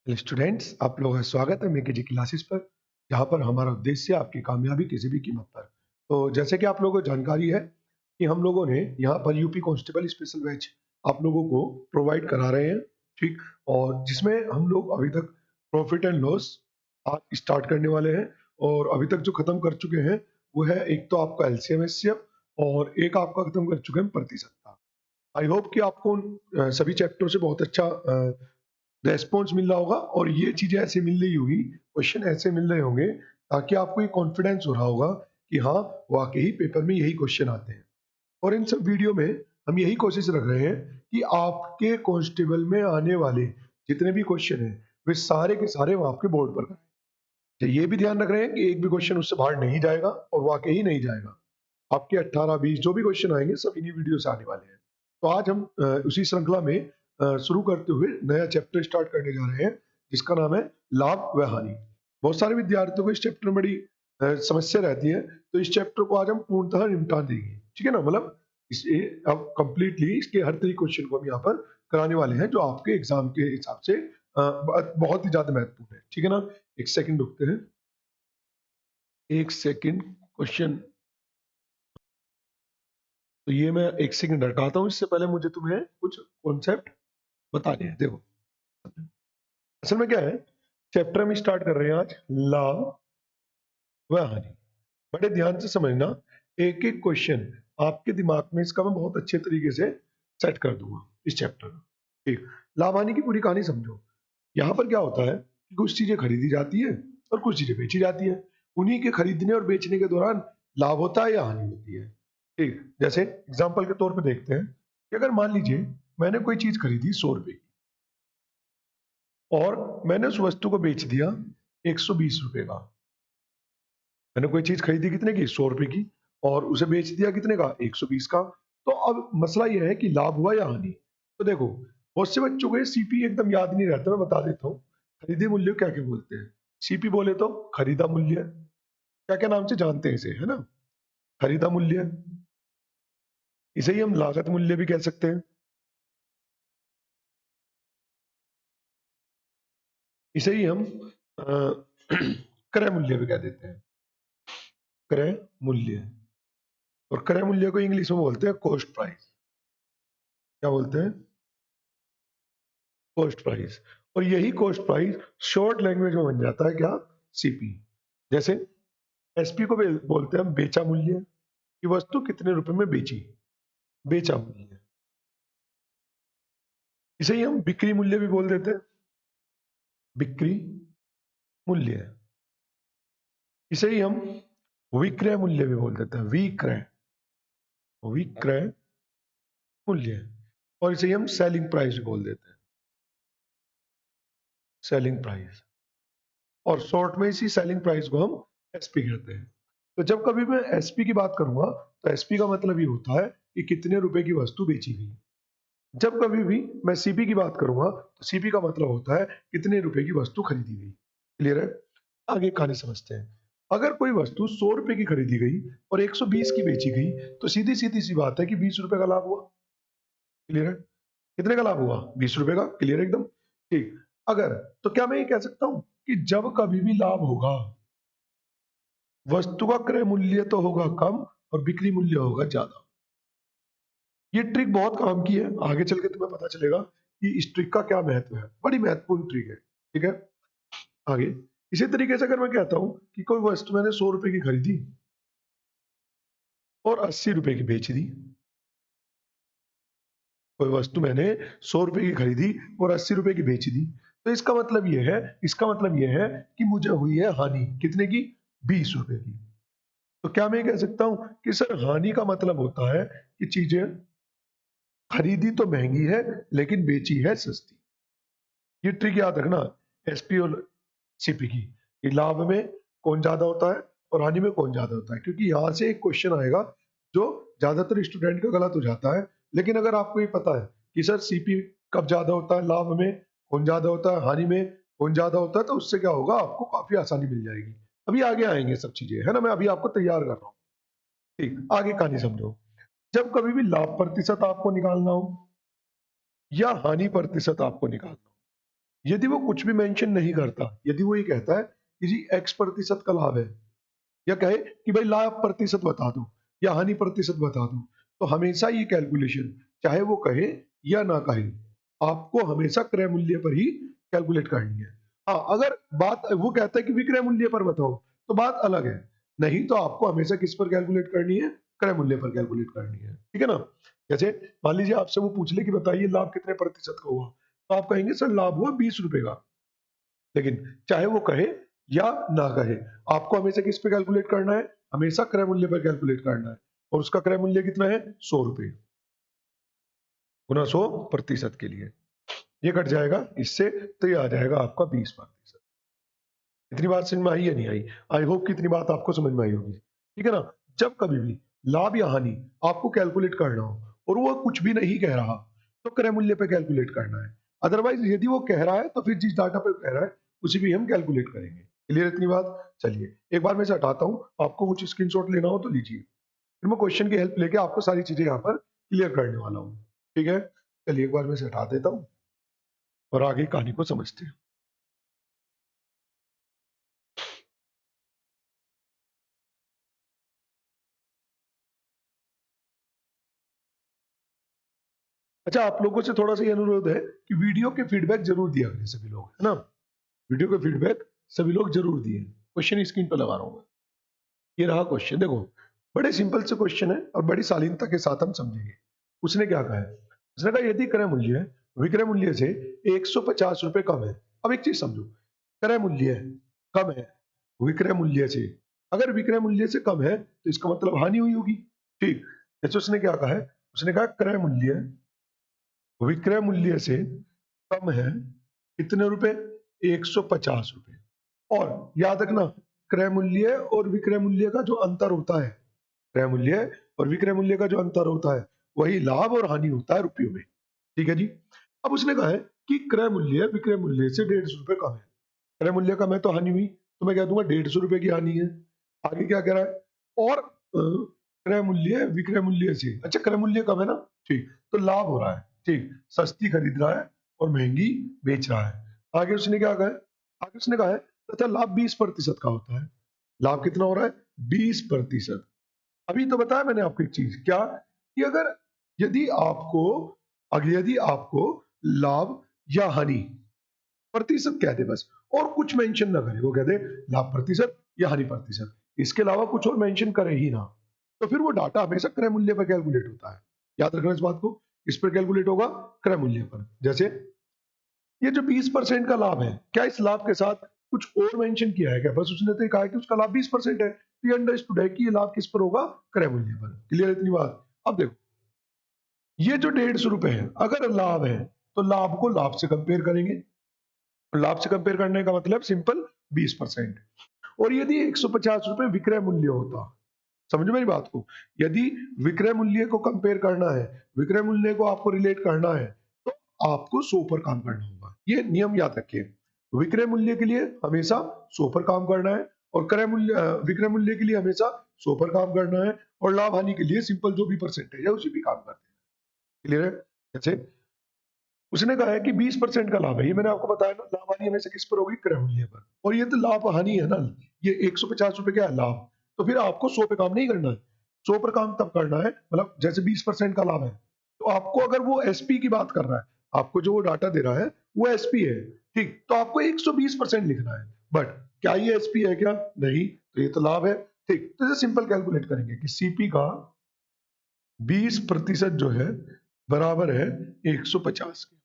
Students, आप लोगों का स्वागत है मेके जी क्लासेस पर, जहाँ पर हमारा उद्देश्य है आपकी कामयाबी किसी भी कीमत पर। तो जैसे कि आप लोगों को जानकारी है कि हम लोगों ने यहाँ पर यूपी कांस्टेबल स्पेशल बैच आप लोगों को प्रोवाइड करा रहे हैं, ठीक। और जिसमें हम लोग अभी तक प्रॉफिट एंड लॉस आज स्टार्ट करने वाले हैं। और अभी तक जो खत्म कर चुके हैं वो है एक तो आपका एलसीएम एचसीएफ और एक आपका खत्म कर चुके हैं प्रतिशतता। आई होप कि आपको उन सभी चैप्टर से बहुत अच्छा रेस्पॉन्स मिल रहा होगा और ये चीजें ऐसे मिल रही होगी, क्वेश्चन ऐसे मिल रहे होंगे ताकि आपको ये कॉन्फिडेंस हो रहा होगा कि हाँ, वाकई पेपर में यही क्वेश्चन आते हैं। और इन सब वीडियो में हम यही कोशिश रख रहे हैं कि आपके कांस्टेबल में आने वाले जितने भी क्वेश्चन हैं वे सारे के सारे वो आपके बोर्ड पर कराएं। तो ये भी ध्यान रख रहे हैं कि एक भी क्वेश्चन उससे बाहर नहीं जाएगा और वाकई ही नहीं जाएगा। आपके 18-20 जो भी क्वेश्चन आएंगे सब इन्हीं वीडियो से आने वाले हैं। तो आज हम उसी श्रृंखला में शुरू करते हुए नया चैप्टर स्टार्ट करने जा रहे हैं, जिसका नाम है लाभ व हानि। बहुत सारे विद्यार्थियों को इस चैप्टर में बड़ी समस्या रहती है, तो इस चैप्टर को आज हम पूर्णतः निपटा देंगे, ठीक है ना। मतलब इसे अब कंप्लीटली इसके हर तरीके क्वेश्चन को हम यहाँ पर कराने वाले हैं जो आपके एग्जाम के हिसाब से बहुत ही ज्यादा महत्वपूर्ण है, ठीक है ना। एक सेकंड रुकते हैं, एक सेकंड क्वेश्चन। तो ये मैं एक सेकंड हटाता हूँ, इससे पहले मुझे तुम्हें कुछ कॉन्सेप्ट बताने हैं। देखो, असल में क्या है, चैप्टर हम स्टार्ट कर रहे हैं आज लाभ व हानि। बड़े ध्यान से समझना, एक एक क्वेश्चन आपके दिमाग में इसका मैं बहुत अच्छे तरीके से सेट कर दूंगा इस चैप्टर में, ठीक। लाभ हानि की पूरी कहानी समझो। यहाँ पर क्या होता है कि कुछ चीजें खरीदी जाती है और कुछ चीजें बेची जाती है। उन्हीं के खरीदने और बेचने के दौरान लाभ होता है या हानि होती है, ठीक। जैसे एग्जाम्पल के तौर पर देखते हैं कि अगर मान लीजिए मैंने कोई चीज खरीदी 100 रुपए की और मैंने उस वस्तु को बेच दिया 120 रुपए का। मैंने कोई चीज खरीदी कितने की, 100 रुपए की, और उसे बेच दिया कितने का, 120 का। तो अब मसला यह है कि लाभ हुआ या हानि। तो देखो, बहुत से बच्चों को सीपी एकदम याद नहीं रहता, मैं बता देता हूँ। खरीदे मूल्य क्या क्या बोलते हैं, सीपी बोले तो खरीदा मूल्य, क्या क्या नाम से जानते हैं इसे, है ना। खरीदा मूल्य, इसे ही हम लागत मूल्य भी कह सकते हैं, इसे ही हम अ, क्रय मूल्य भी कह देते हैं, क्रय मूल्य। और क्रय मूल्य को इंग्लिश में बोलते हैं कॉस्ट प्राइस। क्या बोलते हैं, कॉस्ट प्राइस। और यही कॉस्ट प्राइस शॉर्ट लैंग्वेज में बन जाता है क्या, सीपी। जैसे एसपी को बोलते हैं हम बेचा मूल्य, कि वस्तु कितने रुपए में बेची, बेचा मूल्य। इसे ही हम बिक्री मूल्य भी बोल देते हैं, बिक्री मूल्य। इसे ही हम विक्रय मूल्य भी बोल देते हैं, विक्रय, विक्रय मूल्य। और इसे ही हम सेलिंग प्राइस भी बोल देते हैं, सेलिंग प्राइस। और शॉर्ट में इसी सेलिंग प्राइस को हम एसपी कहते हैं। तो जब कभी मैं एसपी की बात करूंगा तो एसपी का मतलब ये होता है कि कितने रुपए की वस्तु बेची गई। जब कभी भी मैं सीपी की बात करूंगा तो सीपी का मतलब होता है कितने रुपए की वस्तु खरीदी गई। क्लियर है। आगे कहानी समझते हैं। अगर कोई वस्तु 100 रुपए की खरीदी गई और 120 की बेची गई तो सीधी सीधी सी बात है कि 20 रुपए का लाभ हुआ। क्लियर है। कितने का लाभ हुआ, 20 रुपए का। क्लियर एकदम, ठीक। अगर, तो क्या मैं ये कह सकता हूं कि जब कभी भी लाभ होगा, वस्तु का क्रय मूल्य तो होगा कम और बिक्री मूल्य होगा ज्यादा। ये ट्रिक बहुत काम की है, आगे चल के तुम्हें पता चलेगा कि इस ट्रिक का क्या महत्व है। बड़ी महत्वपूर्ण ट्रिक है, ठीक है। आगे इसी तरीके से अगर मैं कहता हूं कि कोई वस्तु मैंने 100 रुपए की खरीदी और 80 रुपए की बेच दी। कोई वस्तु मैंने 100 रुपए की खरीदी और 80 रुपए की बेच दी, तो इसका मतलब यह है, इसका मतलब यह है कि मुझे हुई है हानि कितने की, 20 रुपए की। तो क्या मैं कह सकता हूं कि सर हानि का मतलब होता है कि चीजें खरीदी तो महंगी है लेकिन बेची है सस्ती। ये ट्रिक याद रखना, एसपी और सीपी की, कि लाभ में कौन ज्यादा होता है और हानि में कौन ज्यादा होता है। क्योंकि यहां से एक क्वेश्चन आएगा जो ज्यादातर स्टूडेंट का गलत हो जाता है। लेकिन अगर आपको ये पता है कि सर सीपी कब ज्यादा होता है, लाभ में कौन ज्यादा होता है, हानि में कौन ज्यादा होता है, तो उससे क्या होगा, आपको काफी आसानी मिल जाएगी। अभी आगे आएंगे सब चीजें, है ना। मैं अभी आपको तैयार कर रहा हूँ, ठीक। आगे कहानी समझो। जब कभी भी लाभ प्रतिशत आपको निकालना हो या हानि प्रतिशत आपको निकालना हो, यदि वो कुछ भी मेंशन नहीं करता, यदि वो ये कहता है कि जी x% का लाभ है, या कहे कि भाई लाभ प्रतिशत बता दो या हानि प्रतिशत बता दो, तो हमेशा ये कैलकुलेशन, चाहे वो कहे या ना कहे, आपको हमेशा क्रय मूल्य पर ही कैलकुलेट करनी है। हाँ, अगर बात वो कहता है कि विक्रय मूल्य पर बताओ, तो बात अलग है। नहीं तो आपको हमेशा किस पर कैलकुलेट करनी है? क्रय मूल्य पर कैलकुलेट करनी है। ठीक है ना? जैसे मान लीजिए आपसे वो पूछ ले कि बताइए लाभ कितने प्रतिशत का हुआ, तो आप कहेंगे सर लाभ हुआ 20 रुपए का। लेकिन चाहे वो कहे या ना कहे, आपको हमेशा किस पे कैलकुलेट करना है? हमेशा क्रय मूल्य पर कैलकुलेट करना है। और उसका क्रय मूल्य कितना है? 100 रुपए गुना 100% के लिए ये कट जाएगा इससे, तो ये आ जाएगा आपका 20%। इतनी बात समझ में आई या नहीं आई? आई होप कि इतनी बात आपको समझ में आई होगी। ठीक है ना? जब कभी भी लाभ या हानि आपको कैलकुलेट करना हो और वो कुछ भी नहीं कह रहा, तो क्रय मूल्य पे कैलकुलेट करना है। अदरवाइज यदि वो कह रहा है तो फिर जिस डाटा पे कह रहा है उसी भी हम कैलकुलेट करेंगे। क्लियर इतनी बात? चलिए एक बार मैं इसे हटाता हूँ, आपको कुछ स्क्रीनशॉट लेना हो तो लीजिए, फिर मैं क्वेश्चन की हेल्प लेके आपको सारी चीजें यहाँ पर क्लियर करने वाला हूँ। ठीक है, चलिए एक बार मैं इसे हटा देता हूँ और आगे कहानी को समझते हैं। अच्छा, आप लोगों से थोड़ा सा ये अनुरोध है कि वीडियो के फीडबैक जरूर दिया करें सभी लोग, है ना? वीडियो के फीडबैक सभी लोग जरूर दिए। क्वेश्चन स्क्रीन पर लगा रहा हूँ मैं। ये रहा क्वेश्चन, देखो बड़े सिंपल से क्वेश्चन है और बड़ी शालीनता के साथ हम समझेंगे। उसने क्या कहा है? उसने कहा यदि क्रय मूल्य विक्रय मूल्य से 150 रुपए कम है। अब एक चीज समझो, क्रय मूल्य कम है विक्रय मूल्य से, अगर विक्रय मूल्य से कम है तो इसका मतलब हानि हुई होगी। ठीक, जैसे उसने क्या कहा है? उसने कहा क्रय मूल्य विक्रय मूल्य से कम है कितने रुपए? 150 रुपए। और याद रखना, क्रय मूल्य और विक्रय मूल्य का जो अंतर होता है, क्रय मूल्य और विक्रय मूल्य का जो अंतर होता है वही लाभ और हानि होता है रुपयों में। ठीक है जी। अब उसने कहा है कि क्रय मूल्य विक्रय मूल्य से 150 रुपए कम है। क्रय मूल्य कम है तो हानि हुई, तो मैं कह दूंगा 150 रुपए की हानि है। आगे क्या कह रहा है? और क्रय मूल्य विक्रय मूल्य से, अच्छा क्रय मूल्य कम है ना, ठीक, तो लाभ हो रहा है। ठीक, सस्ती खरीद रहा है और महंगी बेच रहा है। आगे उसने क्या कहा है? आगे उसने कहा है तथा लाभ 20% का होता है। लाभ कितना हो रहा है? 20%। अभी तो बताया मैंने आपको एक चीज, क्या कि अगर यदि आपको यदि आपको लाभ या हानि प्रतिशत कह दे बस, और कुछ मेंशन ना करे, वो कह दे लाभ प्रतिशत या हानि प्रतिशत, इसके अलावा कुछ और मेंशन करे ही ना, तो फिर वो डाटा हमेशा क्रय मूल्य पर कैलकुलेट होता है। याद रखना इस बात को, इस पर कैलकुलेट होगा क्रय मूल्य पर। जैसे ये जो 20% का लाभ है, क्या इस लाभ के साथ कुछ और मेंशन किया है क्या? बस उसने तो ये कहा है कि उसका लाभ 20% है, तो ये अंडरस्टूड है कि ये लाभ किस पर होगा? क्रय मूल्य पर। क्लियर इतनी बात? अब देखो, ये जो 150 रुपए है, अगर लाभ है तो लाभ को लाभ से कंपेयर करेंगे। लाभ से कंपेयर करने का मतलब सिंपल 20%। और यदि 150 रुपए विक्रय मूल्य होता, समझो मेरी बात को, यदि विक्रय मूल्य को कंपेयर करना है, विक्रय मूल्य को आपको रिलेट करना है, तो आपको 100 पर काम करना होगा। ये नियम याद रखिए, विक्रय मूल्य के लिए हमेशा 100 पर काम करना है और विक्रय मूल्य के लिए हमेशा 100 पर काम करना है, और लाभ हानि के लिए सिंपल जो भी परसेंटेज है उसी भी काम करते हैं। क्लियर है? जैसे उसने कहा है कि 20% का लाभ है, ये मैंने आपको बताया ना, लाभ हानि हमेशा किस पर होगी? क्रय मूल्य पर। और ये तो लाभ हानि है ना, ये 150 रुपए क्या है? लाभ। तो फिर आपको 100 पे काम नहीं करना है, 100 पर काम तब करना है, मतलब जैसे 20% का लाभ है, तो आपको अगर वो एसपी की बात कर रहा है, आपको जो वो डाटा दे रहा है वो एसपी है, ठीक, तो आपको 120% लिखना है। बट क्या ये एसपी है क्या? नहीं, तो ये तो लाभ है। ठीक, तो इसे सिंपल कैलकुलेट करेंगे कि सीपी का 20% जो है बराबर है 150 के।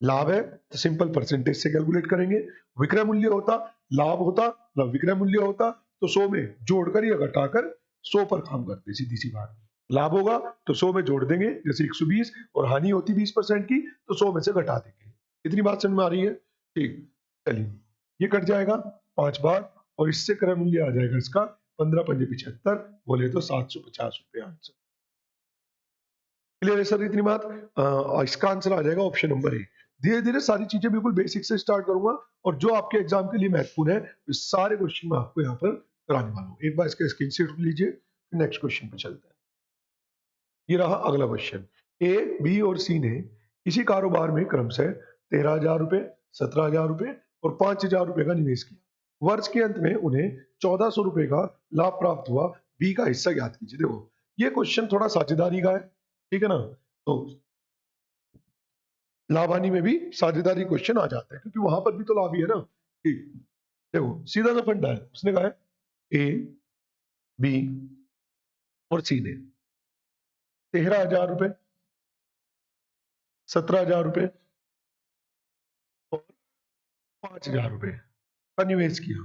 लाभ है तो सिंपल परसेंटेज से कैलकुलेट करेंगे। विक्रय मूल्य होता, लाभ होता, मतलब विक्रय मूल्य होता, तो 100 में जोड़कर या घटाकर 100 पर काम करते, सीधी सी बात। लाभ होगा तो 100 में जोड़ देंगे जैसे 120, और हानि होती 20% की तो 100 में से घटा देंगे। इतनी बात समझ में आ रही है? ठीक, चलिए ये कट जाएगा 5 बार, और इससे क्रय मूल्य आ जाएगा इसका 15 पंजे 75, बोले तो 750 रुपये आंसर। क्लियर है सर इतनी बात? इसका आंसर आ जाएगा ऑप्शन नंबर ए। धीरे धीरे सारी चीजें बिल्कुल बेसिक से स्टार्ट करूंगा, और जो आपके एग्जाम के लिए महत्वपूर्ण है वो सारे क्वेश्चन मैं आपको यहाँ पर कराने वाला हूँ। एक बार इसका स्क्रीनशॉट लीजिए, फिर नेक्स्ट क्वेश्चन पे चलते हैं। ये रहा अगला क्वेश्चन। ए, बी और सी ने इसी कारोबार में क्रमशः 13,000 रुपए, 17,000 रुपए और 5,000 रुपए का निवेश किया। वर्ष के अंत में उन्हें 1,400 रुपए का लाभ प्राप्त हुआ। बी का हिस्सा ज्ञात कीजिए। देखो ये क्वेश्चन थोड़ा साझेदारी का है, ठीक है ना। तो लाभ हानि में भी साझेदारी क्वेश्चन आ जाता है क्योंकि वहां पर भी तो लाभ ही है ना। ठीक, देखो सीधा सा फंडा है, उसने कहा है ए बी और सी ने 13,000 रुपए, 17,000 रुपए और 5,000 रुपए का निवेश किया।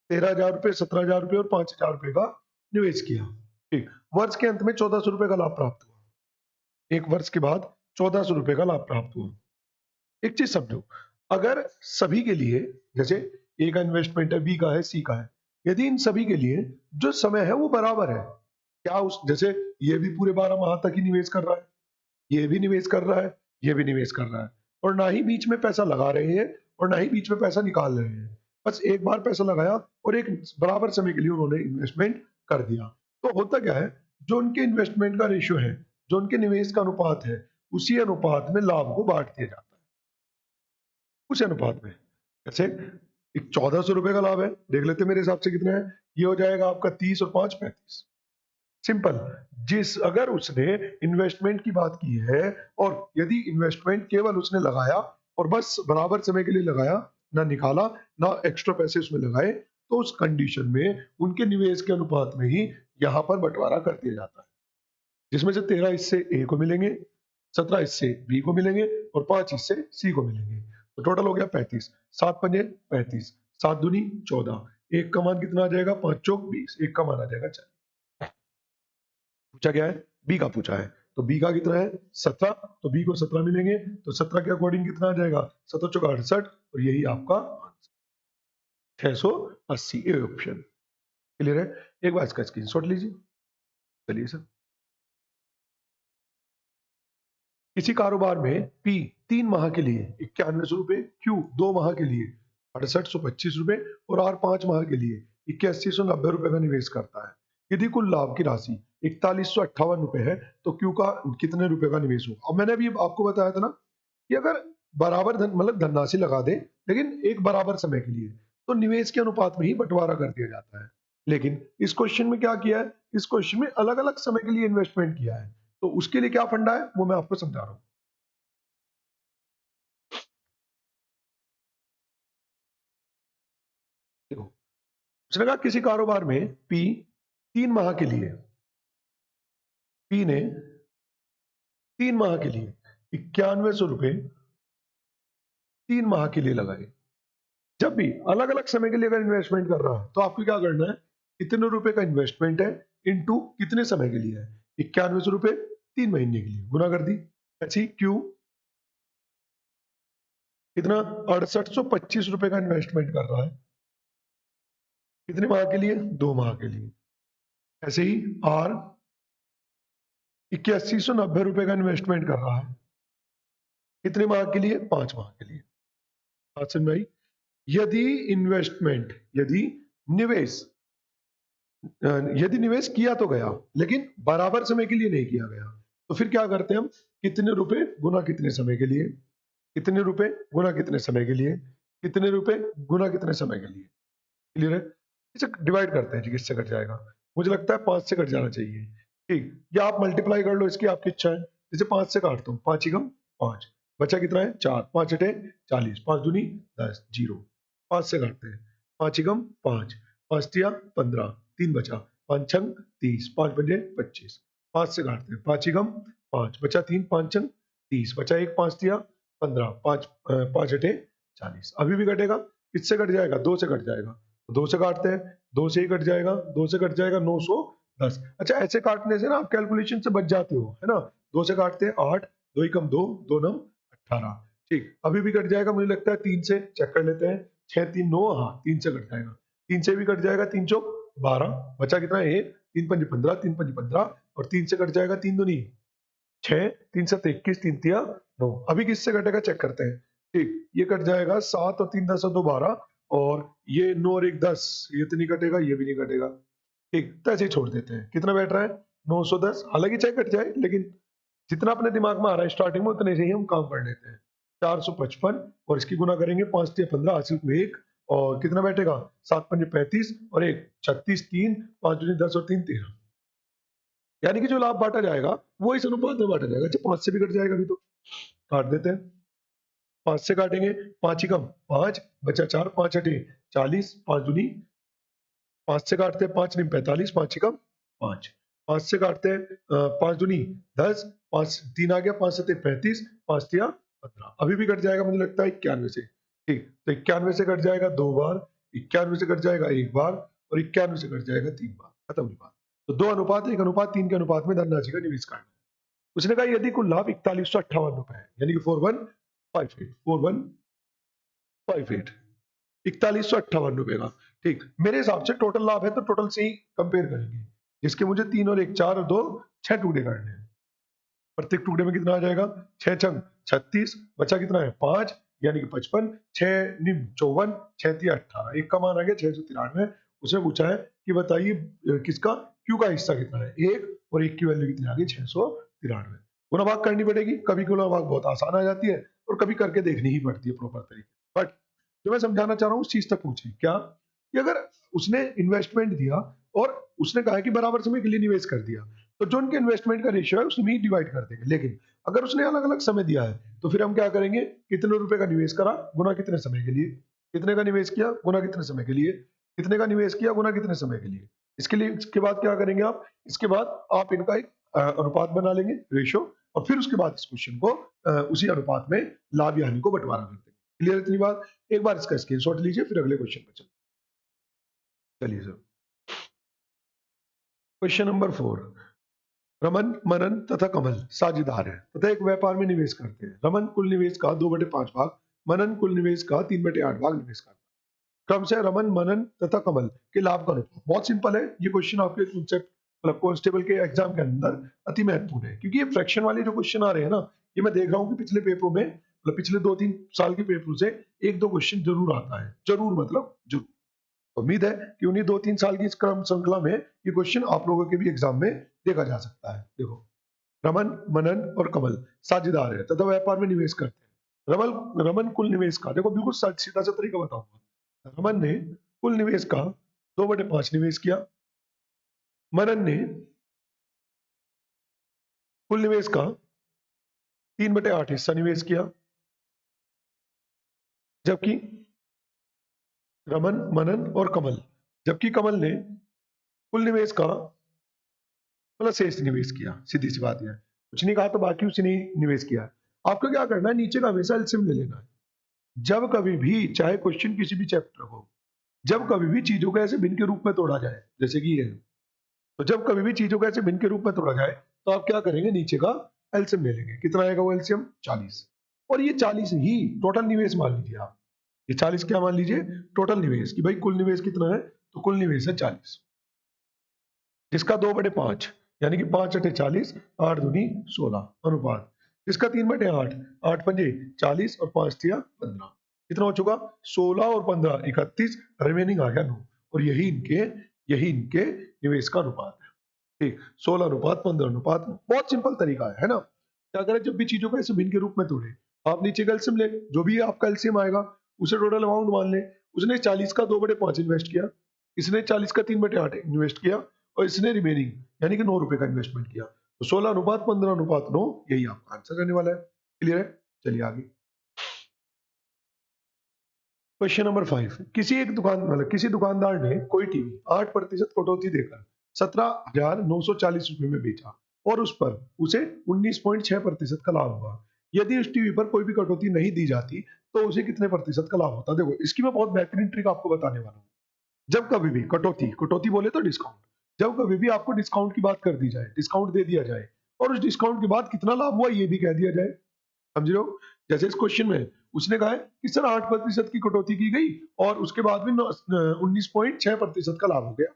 13,000 रुपए, 17,000 रुपए और 5,000 रुपए का निवेश किया। ठीक, वर्ष के अंत में 1,400 रुपए का लाभ प्राप्त हुआ। एक वर्ष के बाद 1,400 रुपए का लाभ प्राप्त हुआ। एक चीज समझो, अगर सभी के लिए, जैसे ए का इन्वेस्टमेंट है, बी का है, सी का है, यदि इन सभी के लिए जो समय है वो बराबर है, क्या उस जैसे ये भी पूरे 12 माह तक ही निवेश कर रहा है, ये भी निवेश कर रहा है, ये भी निवेश कर रहा है, और ना ही बीच में पैसा लगा रहे हैं और ना ही बीच में पैसा निकाल रहे हैं, बस एक बार पैसा लगाया और एक बराबर समय के लिए उन्होंने इन्वेस्टमेंट कर दिया। तो होता क्या है, जो उनके इन्वेस्टमेंट का रेशियो है, जो उनके निवेश का अनुपात है, उसी अनुपात में लाभ को बांट दिया जाता है। उस अनुपात में जैसे एक 1,400 रुपए का लाभ है, देख लेते मेरे हिसाब से कितना है, ये हो जाएगा आपका 30 और 5 35। सिंपल, जिस अगर उसने इन्वेस्टमेंट की बात की है और यदि इन्वेस्टमेंट केवल उसने लगाया और बस बराबर समय के लिए लगाया, ना निकाला ना एक्स्ट्रा पैसे उसमें लगाए, तो उस कंडीशन में उनके निवेश के अनुपात में ही यहां पर बंटवारा कर दिया जाता है, जिसमें से 13 हिस्से ए को मिलेंगे, 17 हिस्से बी को मिलेंगे और 5 हिस्से सी को मिलेंगे। तो टोटल हो गया 35, 7 पंजे 35, 7 दूनी 14, एक का मान कितना आ जाएगा, 5 चौक 20, एक का मान आ जाएगा 40। पूछा गया है, बी का पूछा है, तो बी का कितना है 17, तो बी को 17 मिलेंगे, तो 17 के अकॉर्डिंग कितना आ जाएगा, 17 चौका 68, और यही आपका 680 ए ऑप्शन। क्लियर है, एक बार इसका स्क्रीनशॉट लीजिए। चलिए सर, किसी कारोबार में पी 3 माह के लिए 9100 रुपए, क्यू 2 माह के लिए 6825 रुपए और आर 5 माह के लिए 8190 रुपए का निवेश करता है। यदि कुल लाभ की राशि 4158 रुपए है तो क्यू का कितने रुपए का निवेश होगा। अब मैंने अभी आपको बताया था ना कि अगर बराबर धन मतलब धनराशि लगा दे लेकिन एक बराबर समय के लिए, तो निवेश के अनुपात में ही बंटवारा कर दिया जाता है। लेकिन इस क्वेश्चन में क्या किया है, इस क्वेश्चन में अलग अलग समय के लिए इन्वेस्टमेंट किया है, तो उसके लिए क्या फंडा है वो मैं आपको समझा रहा हूं। देखो, उसने कहा किसी कारोबार में पी 3 माह के लिए, पी ने 3 माह के लिए 9100 रुपए 3 माह के लिए लगाए। जब भी अलग अलग समय के लिए अगर इन्वेस्टमेंट कर रहा है तो आपको क्या करना है, कितने रुपए का इन्वेस्टमेंट है इनटू कितने समय के लिए है, 9100 रुपए 3 महीने के लिए गुना कर दी। ऐसी क्यू कितना 6825 रुपए का इन्वेस्टमेंट कर रहा है, कितने माह के लिए, 2 माह के लिए। ऐसे ही आर 8190 रुपए का इन्वेस्टमेंट कर रहा है, कितने माह के लिए, 5 माह के लिए। बात समझ में आई। यदि इन्वेस्टमेंट निवेश यदि निवेश किया तो गया लेकिन बराबर समय के लिए नहीं किया गया, तो फिर क्या करते हैं हम, कितने रुपए गुना कितने समय के लिए, कितने रुपए गुना कितने समय के लिए, कितने रुपए गुना कितने समय के लिए। क्लियर है, इसे डिवाइड करते हैं जी, किससे कट जाएगा, मुझे लगता है 5 से कट जाना चाहिए। ठीक, या आप मल्टीप्लाई कर लो, इसकी आपकी इच्छा है। जैसे 5 से काटता हूँ, 5 एकम 5, बचा कितना है 4, 5 अठे 40, 5 दूनी 10, 0। 5 से काटते हैं, 5 एकम 5, 5 तिया 15, 3 बचा, 5 छंग 30, 5 पंजे 25। 5 से काटते हैं, 5 एकम 5, बचा 3, 5 छंग 30, बचा 1, 5 तिया 15, 5 अठे 40। अभी भी कटेगा, किससे कट जाएगा, 2 से कट जाएगा, 2 से काटते हैं, 2 से ही कट जाएगा, 2 से कट जाएगा 910। अच्छा, ऐसे काटने से ना आप कैलकुलेशन से बच जाते हो, है ना। 2 से काटते हैं 8, 2 एकम 2, 2 नम 18। ठीक, अभी भी कट जाएगा, मुझे लगता है 3 से चेक कर लेते हैं, 6 3 9, हाँ 3 से कट जाएगा, 3 से भी कट जाएगा, 3 चौक 12, बचा कितना है 1, 3 पंजे 15, 3 पंजे 15 और 3 से कट जाएगा 3 दूनी 6, 3 7 21, 3 तिया 9। अभी किससे कटेगा चेक करते हैं। ठीक, ये कट जाएगा 7 और 3 10 और 2 12, और ये 9 और 1 10, ये तो नहीं कटेगा, ये भी नहीं कटेगा। ठीक, तो ऐसे ही छोड़ देते हैं। कितना बैठ रहा है 910, हालांकि चाहे कट जाए लेकिन जितना अपने दिमाग में आ रहा है स्टार्टिंग में उतने से ही हम काम कर लेते हैं। 455 और इसकी गुना करेंगे 5 से 15 हासिल को 1 और कितना बैठेगा 7 पंजे 35 और 1 36 3 5 दूनी 10 और 3 13 यानी कि जो लाभ बांटा जाएगा वो इस अनुपात में बांटा जाएगा। अच्छा 5 से भी कट जाएगा अभी तो काट देते हैं 5 से काटेंगे 5 ही कम 5 बचा 4 5 अठे 40 5 दूनी 5 से काटते हैं 5 निम 45 5 ही कम 5 5 से काटते हैं 5 दूनी 10 5 3 आ गया 5 सत्ते 35 5 तिया 15 अभी भी कट जाएगा मुझे लगता है 91 से। ठीक तो 91 से कट जाएगा 2 बार 91 से कट जाएगा 1 बार और 91 से कट जाएगा 3 बार खत्म हुई बात। तो 2 अनुपात 1 अनुपात 3 के अनुपात में धनराशि का निवेश करना है। उसने कहा यदि कुल लाभ 4158 रुपए है यानी कि 4158 4158 रुपए का। ठीक मेरे हिसाब से टोटल लाभ है तो टोटल से ही कंपेयर करेंगे जिसके मुझे 3 और 1 4 और 2 6 टुकड़े करने हैं। प्रत्येक टुकड़े में कितना आ जाएगा 6 छंग 36 बचा कितना है 5 यानी कि 55 6 निम 54 6 तिया 18 एक का मान आ गया 693। उसने पूछा है कि बताइए किसका क्यू का हिस्सा कितना है 1 और 1 की वैल्यू कितनी आ गई 693। गुणा भाग करनी पड़ेगी कभी गुणा भाग बहुत आसान आ जाती है और कभी करके देखनी ही पड़ती है प्रॉपर तरीके। बट जो मैं समझाना चाह रहा हूँ उस चीज तक पूछे क्या कि अगर उसने इन्वेस्टमेंट दिया और उसने कहा कि बराबर समय के लिए निवेश कर दिया तो जो उनके इन्वेस्टमेंट का रेशियो है उसमें ही डिवाइड कर देंगे। लेकिन अगर उसने अलग अलग समय दिया है तो फिर हम क्या करेंगे कितने रुपए का निवेश करा गुना कितने समय के लिए कितने का निवेश किया गुना कितने समय के लिए कितने का निवेश किया गुना कितने समय के लिए। इसके लिए इसके बाद क्या करेंगे आप इसके बाद आप इनका एक अनुपात बना लेंगे रेशियो और फिर उसके बाद इस क्वेश्चन को उसी अनुपात में लाभ या हानि को बंटवारा कर देंगे। क्लियर इतनी बात। एक बार इसका स्क्रीनशॉट लीजिए फिर अगले क्वेश्चन पर चलिए सर। क्वेश्चन नंबर 4 रमन मनन तथा कमल साझेदार है तथा एक व्यापार में निवेश करते हैं। रमन कुल निवेश का 2/5 भाग मनन कुल निवेश का 3/8 भाग निवेश करता है। क्रम से रमन मनन तथा कमल के लाभ का अनुपात। बहुत सिंपल है ये क्वेश्चन आपके कॉन्सेप्ट मतलब कांस्टेबल के एग्जाम के अंदर अति महत्वपूर्ण है क्योंकि ये फ्रैक्शन वाले जो क्वेश्चन आ रहे हैं ना ये मैं देख रहा हूँ कि पिछले पेपरों में मतलब पिछले 2-3 साल के पेपरों से 1-2 क्वेश्चन जरूर आता है जरूर मतलब जरूर। उम्मीद है कि उन्हीं 2-3 साल की इस क्रम श्रृंखला में ये क्वेश्चन आप लोगों के भी एग्जाम में देखा जा सकता है। देखो रमन मनन और कमल साझेदार है तथा व्यापार में निवेश करते हैं। रमन कुल निवेश का देखो बिल्कुल सीधा सा तरीका बताऊंगा। रमन ने कुल निवेश का 2/5 निवेश किया। मनन ने कुल निवेश का 3/8 हिस्सा निवेश किया। जबकि रमन मनन और कमल जबकि कमल ने कुल निवेश का मतलब शेष निवेश किया। सीधी सी बात है कुछ नहीं कहा तो बाकी उसने निवेश किया। आपको क्या करना है नीचे का हमेशा एलसीएम ले लेना है। जब कभी भी चाहे क्वेश्चन किसी भी चैप्टर हो जब कभी भी चीजों को ऐसे भिन्न के रूप में तोड़ा जाए जैसे कि ये है तो जब कभी भी चीजों को ऐसे भिन्न के रूप में तोड़ा जाए तो आप क्या करेंगे नीचे का एलसीएम ले लेंगे। कितना आएगा वो एलसीएम 40 और ये 40 ही टोटल निवेश मान लीजिए आप। ये 40 क्या मान लीजिए टोटल निवेश कि भाई कुल निवेश कितना है तो कुल निवेश है 40 जिसका 2/5 यानी कि 5 अठे 40 8 दूनी 16 अनुपात जिसका 3/8 8 पंजे 40 और 5 तिया 15 कितना हो चुका 16 और 15 31 रिमेनिंग आ गया 9 और यही इनके निवेश का अनुपात है। ठीक 16 अनुपात 15 अनुपात 9 बहुत सिंपल तरीका है ना। क्या करें जब भी चीजों को ऐसे भिन्न के रूप में तोड़े आप नीचे का एलसीएम ले जो भी आपका एलसीएम आएगा उसे टोटल अमाउंट मान ले। उसने 40 का 2/5 इन्वेस्ट किया इसने 40 का 3/8 इन्वेस्ट किया और इसने रिमेनिंग यानी कि 9 रुपए का इन्वेस्टमेंट किया तो 16 अनुपात 15 अनुपात 9 यही आपका आंसर रहने वाला है। क्लियर है। चलिए आगे क्वेश्चन नंबर 5 किसी दुकानदार ने कोई टीवी 8% कटौती देकर 17,940 रुपए में बेचा और उस पर उसे 19.6% का लाभ हुआ। यदि उस टीवी पर कोई भी कटौती नहीं दी जाती तो उसे कितने प्रतिशत का लाभ होता। देखो इसकी मैं बहुत बेहतरीन ट्रिक आपको बताने वाला हूँ। जब कभी भी कटौती बोले तो डिस्काउंट जब कभी भी आपको डिस्काउंट की बात कर दी जाए डिस्काउंट दे दिया जाए और उस डिस्काउंट के बाद कितना लाभ हुआ ये भी कह दिया जाए समझ रहे हो। जैसे इस क्वेश्चन में उसने कहा है कि सर 8% की कटौती की गई और उसके बाद में 19.6% का लाभ हो गया।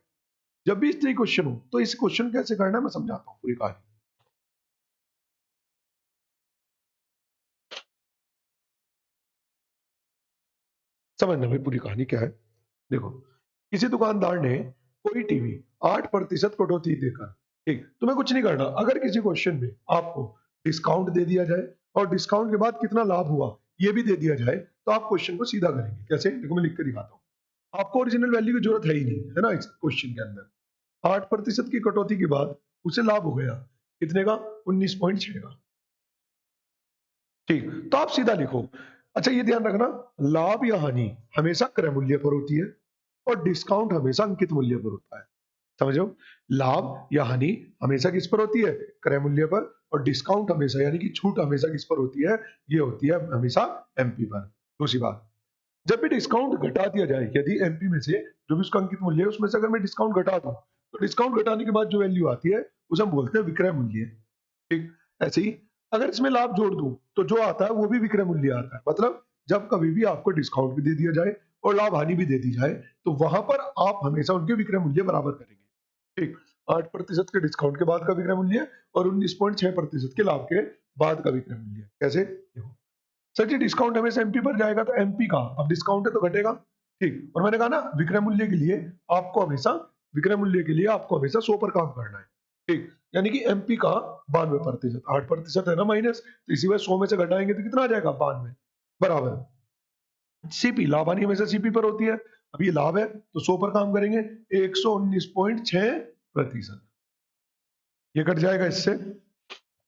जब भी इस तरह क्वेश्चन हो तो इस क्वेश्चन कैसे करना है मैं समझाता हूँ पूरी कहानी। समझना भाई पूरी कहानी क्या है। देखो किसी दुकानदार ने कोई टीवी 8% कटौती देकर ठीक तुम्हें कुछ नहीं करना। अगर किसी क्वेश्चन में आपको डिस्काउंट दे दिया जाए और डिस्काउंट के बाद कितना लाभ हुआ ये भी दे दिया जाए तो आप क्वेश्चन को सीधा करेंगे। कैसे, देखो मैं लिख के दिखाता हूँ। आपको ओरिजिनल वैल्यू की जरूरत है ही नहीं, है ना। इस क्वेश्चन के अंदर 8% की कटौती के बाद उसे लाभ हो गया कितने का, 19.6 का। ठीक, तो आप सीधा लिखो। अच्छा ये ध्यान रखना, लाभ या हानि हमेशा क्रय मूल्य पर होती है और डिस्काउंट हमेशा अंकित मूल्य पर होता है। समझो, लाभ या हानि हमेशा किस पर होती है, क्रय मूल्य पर, और डिस्काउंट हमेशा यानी कि छूट हमेशा किस पर होती है, ये होती है हमेशा एमपी पर। दूसरी बात, जब भी डिस्काउंट घटा दिया जाए, यदि एमपी में से जो भी उसका अंकित मूल्य है उसमें से अगर मैं डिस्काउंट घटा दूं, तो डिस्काउंट घटाने के बाद जो वैल्यू आती है उसे हम बोलते हैं विक्रय मूल्य। ठीक, ऐसे ही अगर इसमें लाभ जोड़ दूं तो जो आता है वो भी विक्रय मूल्य आता है। मतलब जब कभी भी आपको डिस्काउंट भी दे दिया जाए और लाभ हानि भी दे दी जाए तो वहां पर आप हमेशा उनके विक्रय मूल्य बराबर करेंगे। ठीक, 8% के डिस्काउंट के बाद का विक्रय मूल्य और 19.6% के लाभ के बाद का विक्रय मूल्य। कैसे, देखो सर जी डिस्काउंट हमेशा एमपी पर जाएगा तो एमपी का, अब डिस्काउंट है तो घटेगा। ठीक, और मैंने कहा ना विक्रय मूल्य के लिए आपको हमेशा, विक्रय मूल्य के लिए आपको हमेशा 100 पर काम करना है। ठीक, यानी कि एमपी का 92%, 8% है ना माइनस, तो इसी वजह 100 में से घटाएंगे तो कितना आ जाएगा, 92 बराबर। सीपी, लाभ हानि हमेशा सीपी पर होती है। अब ये लाभ है तो 100 पर काम करेंगे, 119.6%। ये कट जाएगा इससे,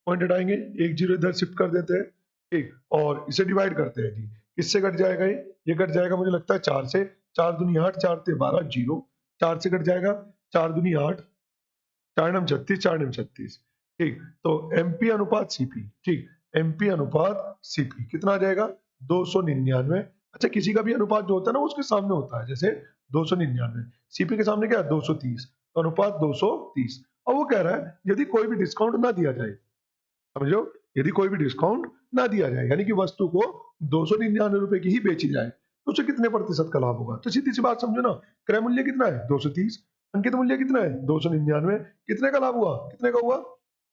पॉइंट हटाएंगे, एक जीरो इधर शिफ्ट कर देते हैं। ठीक, और इसे डिवाइड करते हैं जी, किससे कट जाएगा ये कट जाएगा मुझे लगता है 4 से, 4 दूनी 8, 4 ते 12, जीरो, 4 से कट जाएगा, 4 दूनी 8, 4 नम 36, 4 नम 36। ठीक, तो एमपी अनुपात सीपी, ठीक, एमपी अनुपात सीपी कितना आ जाएगा, 299। अच्छा किसी का भी अनुपात जो होता है ना उसके सामने होता है, जैसे 299, सीपी के सामने क्या है, 230, तो अनुपात 230। अब वो कह रहा है यदि कोई भी डिस्काउंट ना दिया जाए, समझो, यदि कोई भी डिस्काउंट ना दिया जाए यानी कि वस्तु को 299 रुपए की ही बेची जाए तो उसे कितने प्रतिशत का लाभ होगा। तो सीधी सी बात समझो ना, क्रय मूल्य कितना है 230, अंकित मूल्य कितना है 299, कितने का लाभ हुआ, कितने का हुआ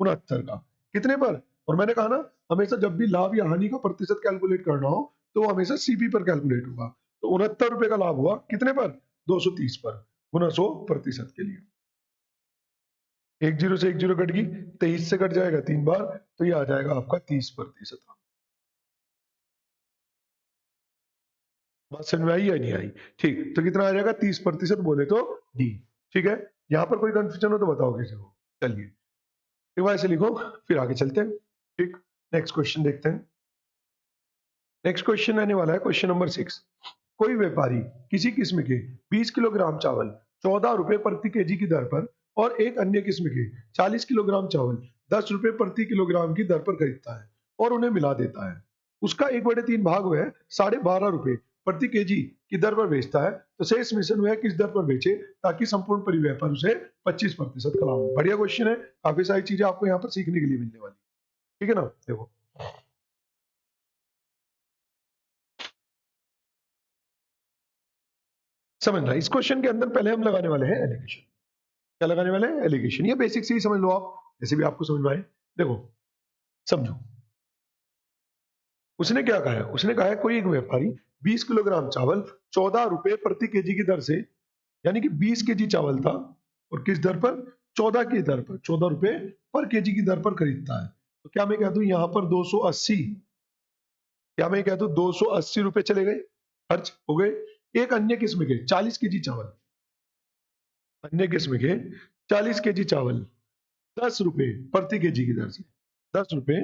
69 का, कितने पर। और मैंने कहा ना हमेशा जब भी लाभ या हानि का प्रतिशत कैलकुलेट करना हो तो वो हमेशा सीपी पर कैलकुलेट होगा। तो 69 रुपए का लाभ हुआ कितने पर, 230 पर, गुना 100% के लिए। एक जीरो से एक जीरो कट गई, 23 से कट जाएगा 3 बार, तो ये आ जाएगा आपका 30%। बात समझ में आई या नहीं आई। ठीक, तो कितना आ जाएगा 30% बोले तो डी। ठीक है, यहाँ पर कोई कंफ्यूजन हो तो बताओ किसी को। चलिए एक बार ऐसे लिखो, फिर आगे चलते हैं। ठीक, नेक्स्ट क्वेश्चन देखते हैं। नेक्स्ट क्वेश्चन आने वाला है क्वेश्चन नंबर 6। कोई व्यापारी किसी किस्म के 20 किलोग्राम चावल 14 रुपए प्रति केजी की दर पर और एक अन्य किस्म के 40 किलोग्राम चावल 10 रुपए प्रति किलोग्राम की दर पर खरीदता है और उन्हें मिला देता है। उसका 1/3 भाग वह 12.5 रुपए प्रति केजी की दर पर बेचता है, तो शेष मिश्रण वह किस दर पर बेचे ताकि संपूर्ण परिव्यय पर उसे 25% का लाभ हो। बढ़िया क्वेश्चन है, काफी सारी चीजें आपको यहाँ पर सीखने के लिए मिलने वाली। ठीक है ना, देखो समझना, इस क्वेश्चन के अंदर पहले हम लगाने वाले हैं एलिगेशन। क्या लगाने वाले हैं, एलिगेशन। ये बेसिक से ही समझ लो आप, जैसे भी आपको समझ में आए। देखो समझो, उसने क्या कहा है, उसने कहा है कोई एक व्यापारी 20 किलोग्राम चावल 14 रुपए प्रति केजी की दर से, यानी कि 20 केजी चावल था और किस दर पर, 14 की दर पर, 14 रुपए पर केजी की दर पर खरीदता है। तो क्या मैं कह दूं यहाँ पर 280, क्या मैं कह दूं 280 रुपए चले गए, खर्च हो गए। एक अन्य किस्म के 40 केजी चावल, अन्य किस्म के 40 केजी चावल 10 रुपए प्रति केजी की दर से, 10 रुपए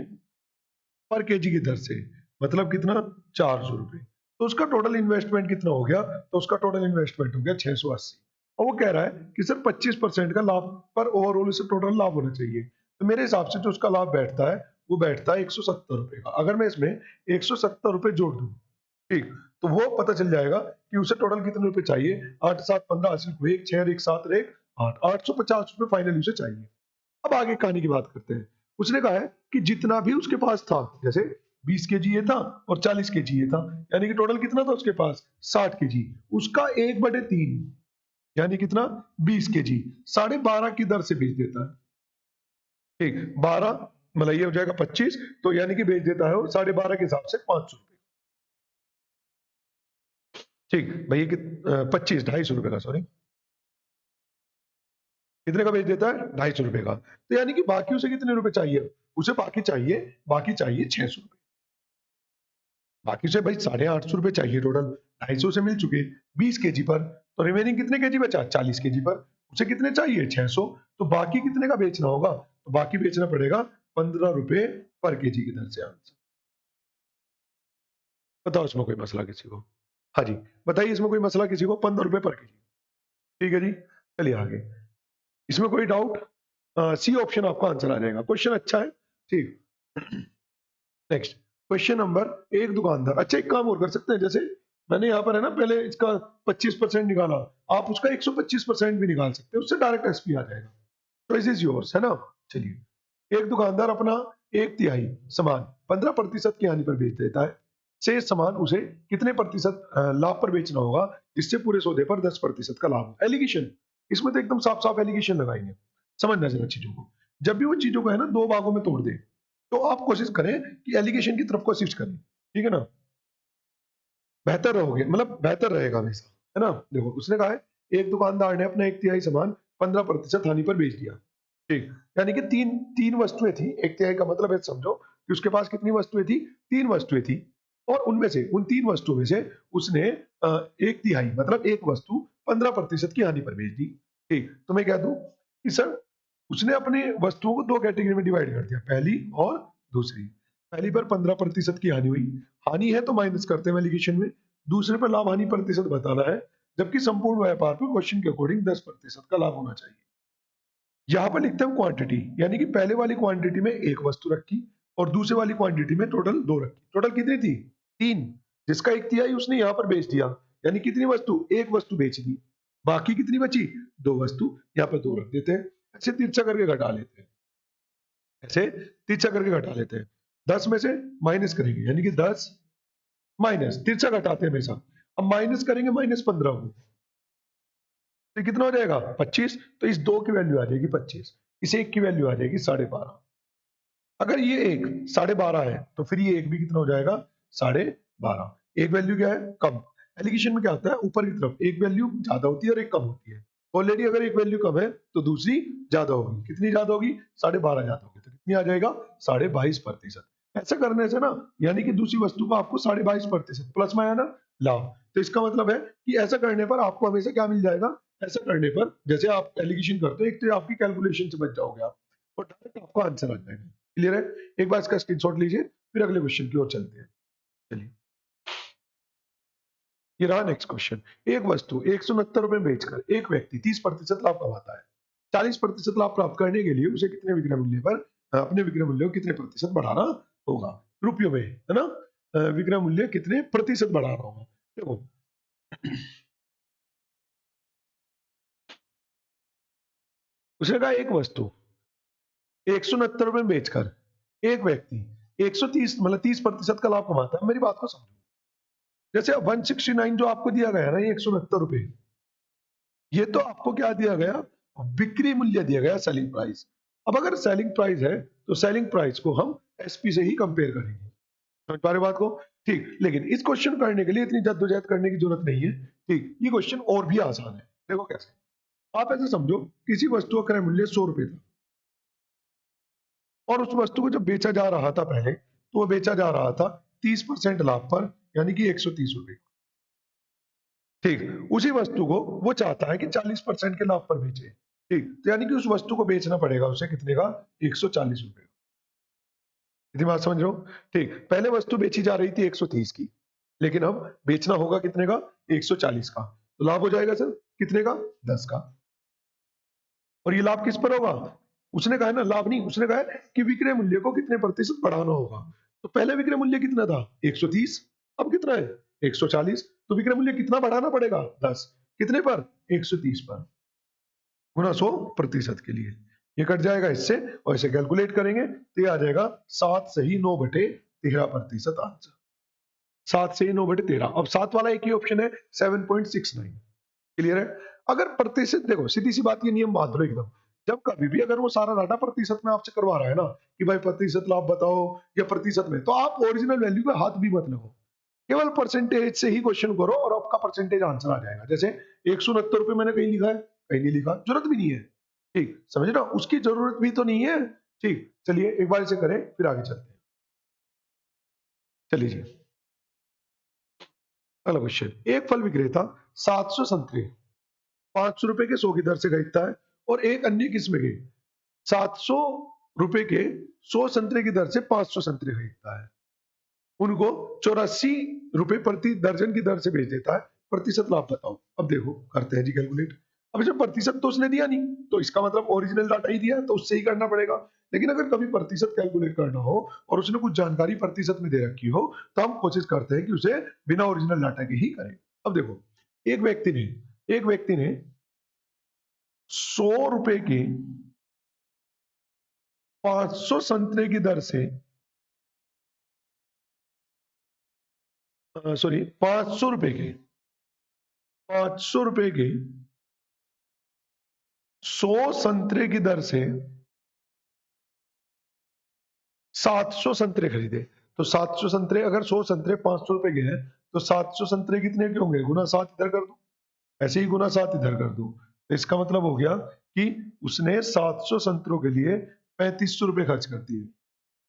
पर केजी की दर से, मतलब कितना 400 रुपए। तो उसका टोटल इन्वेस्टमेंट कितना हो गया, तो उसका टोटल इन्वेस्टमेंट हो गया 680। और वो कह रहा है कि सर 25% का लाभ पर ओवरऑल उसे टोटल लाभ होना चाहिए। तो मेरे हिसाब से जो उसका लाभ बैठता है वो बैठता है 170 रुपए का। अगर मैं इसमें 170 रुपए जोड़ दूं, ठीक, तो वो पता चल जाएगा कि उसे टोटल कितने रुपए चाहिए। 8 7 15 हासिल हुए, 1 6 1 7 1 8, 850 रुपए फाइनली उसे चाहिए। अब आगे कहानी की बात करते हैं। उसने कहा है कि जितना भी उसके पास था, जैसे 20 केजी ये था और 40 केजी ये था, यानी कि टोटल कितना था उसके पास 60 केजी, उसका 1/3 यानी कितना 20 केजी 12.5 की दर से बेच देता है। ठीक, 12 मतलब ये हो जाएगा 25, तो यानी कि बेच देता है वो 12.5 के हिसाब से 500 रुपए। ठीक भैया कि 25 250 रुपए का, सॉरी, कितने का बेच देता है 250 रुपए का। तो यानी कि बाकी उसे कितने रुपए चाहिए, उसे बाकी चाहिए 600 रुपए। बाकी से भाई 850 रुपए चाहिए टोटल, 250 से मिल चुके 20 केजी पर, तो रिमेनिंग कितने केजी बचा? 40 केजी पर। उसे कितने चाहिए? 600। तो बाकी कितने का बेचना होगा? तो बाकी बेचना पड़ेगा 15 रुपए पर केजी की दर से। आंसर बताओ इसमें कोई मसला किसी को? हाँ जी, बताइए इसमें कोई मसला किसी को? 15 रुपए पर केजी। ठीक है जी, चलिए आगे। इसमें कोई डाउट? सी ऑप्शन आपका आंसर आ जाएगा। क्वेश्चन अच्छा है, ठीक। नेक्स्ट क्वेश्चन नंबर, एक दुकानदार, अच्छा एक काम और कर सकते हैं, जैसे मैंने यहाँ पर है ना पहले इसका 25% निकाला, आप उसका 125% भी निकाल सकते हैं, उससे डायरेक्ट एसपी आ जाएगा। चॉइस इज योर्स, है ना। चलिए, एक दुकानदार अपना 1/3 सामान 15% की हानि पर बेच देता है। शेष सामान उसे कितने प्रतिशत लाभ पर बेचना होगा, जिससे पूरे सौदे पर 10% का लाभ हो? एलिगेशन, इसमें तो एकदम साफ साफ एलिगेशन लगाएंगे। समझना जरा चीजों को, जब भी वो चीजों को है ना दो भागों में तोड़ दे, तो आप कोशिश करें कि एलिगेशन की तरफ को शिफ्ट करें, ठीक है ना। बेहतर रहोगे, मतलब बेहतर रहेगा हमेशा, है ना। देखो उसने कहा है, एक दुकानदार ने अपना 1/3 सामान 15% हानि पर बेच दिया। ठीक, यानी कि तीन तीन वस्तुएं थी, 1/3 का मतलब है, समझो कि उसके पास कितनी वस्तुएं थी? 3 वस्तुएं थी। और उनमें से, उन 3 वस्तुओं में से उसने 1/3 मतलब एक वस्तु 15% की हानि पर बेच दी। ठीक, तो मैं कह दूं कि सर उसने अपनी वस्तुओं को दो कैटेगरी में डिवाइड कर दिया, पहली और दूसरी। पहली पर 15% की हानि हुई, हानि है तो माइनस करते हैं एलिगेशन में। दूसरे पर लाभ हानि प्रतिशत बताना है, जबकि संपूर्ण व्यापार पर क्वेश्चन के अकॉर्डिंग 10% का लाभ होना चाहिए। यहाँ पर लिखते हैं क्वांटिटी, यानी कि पहले वाली क्वांटिटी में एक वस्तु रखी और दूसरे वाली क्वांटिटी में टोटल दो रखी। टोटल कितनी थी? 3, जिसका 1/3 उसने यहाँ पर बेच दिया, यानी कितनी वस्तु? एक वस्तु बेच दी। बाकी कितनी बची? दो वस्तु, यहाँ पर दो रख देते हैं। ऐसे तिरछा करके घटा लेते हैं, ऐसे तिरछा करके घटा लेते हैं। 10 में से माइनस करेंगे, यानी कि 10 माइनस, तिरछा घटाते हैं हमेशा। अब माइनस करेंगे -15 को, तो कितना हो जाएगा? 25। तो इस दो की वैल्यू आ जाएगी 25, इस एक की वैल्यू आ जाएगी 12.5। अगर ये एक 12.5 है तो फिर ये एक भी कितना हो जाएगा? 12.5। एक वैल्यू क्या है? कम। एलिगेशन में क्या होता है, ऊपर की तरफ एक वैल्यू ज्यादा होती है और एक कम होती है। ऑलरेडी अगर एक वैल्यू कम है तो दूसरी ज्यादा होगी। कितनी ज्यादा होगी? 12.5 ज्यादा होगी, तो कितनी आ जाएगा? 22.5%। ऐसा करने से ना, यानी कि दूसरी वस्तु को आपको 22.5% प्लस में आया ना लाभ, तो इसका मतलब है कि ऐसा करने पर आपको हमेशा क्या मिल जाएगा? ऐसा करने पर जैसे आप एलिगेशन करते हो, एक तो आपकी कैलकुलेशन से बच जाओगे आप, और डायरेक्ट आपका आंसर आ जाएगा। क्लियर है? एक बार इसका स्क्रीनशॉट लीजिए, फिर अगले क्वेश्चन की ओर चलते हैं। चलिए, ये रहा नेक्स्ट क्वेश्चन। एक वस्तु 169 रुपए में बेचकर एक व्यक्ति 30% लाभ कमाता है। 40% लाभ प्राप्त करने के लिए उसे कितने विक्रय मूल्य पर अपने विक्रय मूल्य को कितने प्रतिशत बढ़ाना होगा? रुपयों में, है ना। विक्रय मूल्य कितने प्रतिशत बढ़ाना होगा? देखो, उसने कहा एक वस्तु 169 रुपए में बेचकर एक व्यक्ति 130 मतलब 30% का लाभ कमाता है। मेरी बात को समझो, जैसे 169 जो आपको दिया गया ना, ये 169 रुपए, ये तो आपको क्या दिया गया? बिक्री मूल्य दिया गया, सेलिंग प्राइस। अब अगर सेलिंग प्राइस है तो सेलिंग प्राइस को हम एसपी से ही कंपेयर करेंगे। समझ पा रहे हो बात को? ठीक, लेकिन इस क्वेश्चन करने के लिए इतनी जद्दोजहद करने की जरूरत नहीं है। ठीक, ये क्वेश्चन और भी आसान है। देखो कैसे, आप ऐसे समझो, किसी वस्तु का क्रय मूल्य 100 रुपए था, और उस वस्तु को जब बेचा जा रहा था पहले, तो वो बेचा जा रहा था 30% लाभ पर, यानी कि 130 रुपए। ठीक, उसी वस्तु को वो चाहता है कि 40% के लाभ पर बेचे। ठीक, तो यानी कि उस वस्तु को बेचना पड़ेगा उसे कितने का? 140 रुपए। इतनी बात समझ रहे हो? ठीक, पहले वस्तु बेची जा रही थी 130 की, लेकिन अब बेचना होगा कितने का? 140 का। तो लाभ हो जाएगा सर कितने का? 10 का। और ये लाभ किस पर होगा? उसने कहा है ना, लाभ नहीं, उसने कहा है कि विक्रय मूल्य को कितने प्रतिशत बढ़ाना होगा। तो पहले विक्रय मूल्य कितना था? 130। अब कितना है? 140। तो विक्रय मूल्य कितना बढ़ाना पड़ेगा? 10। कितने पर? 130 पर, गुना 100% के लिए। ये कट जाएगा इससे, और इसे कैलकुलेट करेंगे तो ये आ जाएगा 7 सही 9/13% आंसर। 7 सही 9/13। अब 7 वाला एक ही ऑप्शन है, 7.69। क्लियर है? अगर प्रतिशत, देखो सीधी सी बात, ये नियम बांध लो एकदम। जब कभी भी अगर वो सारा डाटा प्रतिशत में आपसे करवा रहा है ना, कि भाई प्रतिशत लाभ बताओ या प्रतिशत में, तो आप ओरिजिनल वैल्यू पे हाथ भी मत लगाओ, केवल परसेंटेज से ही क्वेश्चन करो और आपका परसेंटेज आंसर आ जाएगा। जैसे 169 रुपए मैंने कहीं लिखा है, कहीं नहीं लिखा, जरूरत भी नहीं है। ठीक, समझ रहे हो? उसकी जरूरत भी तो नहीं है। ठीक, चलिए एक बार इसे करें फिर आगे चलते हैं। चलिए जी। अगला क्वेश्चन, एक फल विक्रेता 700 संतरे 500 रुपए के 100 की दर से खरीदता है और एक अन्य किस्म के 700 रुपए के 100 संतरे की दर से 500 संतरे खरीदता है। उनको 84 रुपए प्रति दर्जन की दर से बेच देता है। प्रतिशत लाभ बताओ। अब देखो करते हैं जी कैलकुलेट। अब इसमें प्रतिशत तो उसने दिया नहीं, तो इसका मतलब ओरिजिनल डाटा ही दिया है, तो उससे ही करना पड़ेगा। लेकिन अगर कभी प्रतिशत कैलकुलेट करना हो और उसने कुछ जानकारी प्रतिशत में दे रखी हो, तो हम कोशिश करते हैं कि उसे बिना ओरिजिनल डाटा के ही करें। अब देखो, एक व्यक्ति ने 100 रुपए के 500 संतरे की दर से सॉरी 500 रुपए के 100 संतरे की दर से 700 संतरे खरीदे। तो 700 संतरे, अगर 100 संतरे 500 रुपए के हैं, तो 700 संतरे कितने के होंगे? गुना 7 इधर कर दो, ऐसे ही गुना 7 इधर कर दो। तो इसका मतलब हो गया कि उसने 700 संतरों के लिए 3500 रुपए खर्च कर दिए।